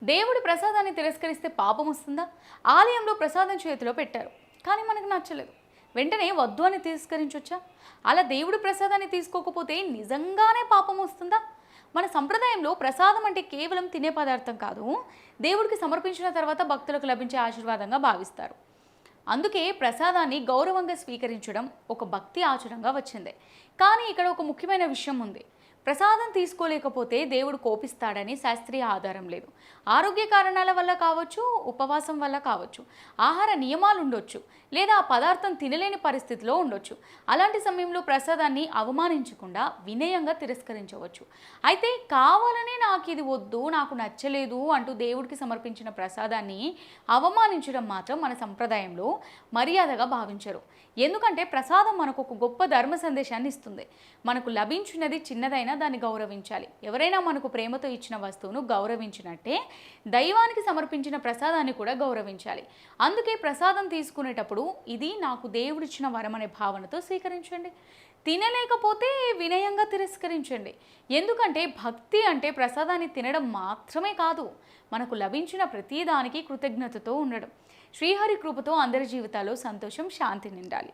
దేవుడి ప్రసాదాన్ని తిరస్కరిస్తే పాపం వస్తుందా? ఆలయంలో ప్రసాదం చేతిలో పెట్టారు, కానీ మనకు నచ్చలేదు. వెంటనే వద్దు అని తిరస్కరించొచ్చా? అలా దేవుడి ప్రసాదాన్ని తీసుకోకపోతే నిజంగానే పాపం వస్తుందా? మన సంప్రదాయంలో ప్రసాదం అంటే కేవలం తినే పదార్థం కాదు, దేవుడికి సమర్పించిన తర్వాత భక్తులకు లభించే ఆశీర్వాదంగా భావిస్తారు. అందుకే ప్రసాదాన్ని గౌరవంగా స్వీకరించడం ఒక భక్తి ఆచరణగా వచ్చింది. కానీ ఇక్కడ ఒక ముఖ్యమైన విషయం ఉంది. ప్రసాదం తీసుకోలేకపోతే దేవుడు కోపిస్తాడని శాస్త్రీయ ఆధారం లేదు. ఆరోగ్య కారణాల వల్ల కావచ్చు, ఉపవాసం వల్ల కావచ్చు, ఆహార నియమాలు ఉండొచ్చు, లేదా ఆ పదార్థం తినలేని పరిస్థితిలో ఉండొచ్చు. అలాంటి సమయంలో ప్రసాదాన్ని అవమానించకుండా వినయంగా తిరస్కరించవచ్చు. అయితే కావాలనే నాకు ఇది వద్దు, నాకు నచ్చలేదు అంటూ దేవుడికి సమర్పించిన ప్రసాదాన్ని అవమానించడం మాత్రం మన సంప్రదాయంలో మర్యాదగా భావించరు. ఎందుకంటే ప్రసాదం మనకు ఒక గొప్ప ధర్మ సందేశాన్ని ఇస్తుంది. మనకు లభించినది చిన్నదైనా దాన్ని గౌరవించాలి. ఎవరైనా మనకు ప్రేమతో ఇచ్చిన వస్తువును గౌరవించినట్టే దైవానికి సమర్పించిన ప్రసాదాన్ని కూడా గౌరవించాలి. అందుకే ప్రసాదం తీసుకునేటప్పుడు ఇది నాకు దేవుడిచ్చిన వరం అనే భావనతో స్వీకరించండి. తినలేకపోతే వినయంగా తిరస్కరించండి. ఎందుకంటే భక్తి అంటే ప్రసాదాన్ని తినడం మాత్రమే కాదు, మనకు లభించిన ప్రతిదానికి కృతజ్ఞతతో ఉండడం. శ్రీహరి కృపతో అందరి జీవితాల్లో సంతోషం, శాంతి నిండాలి.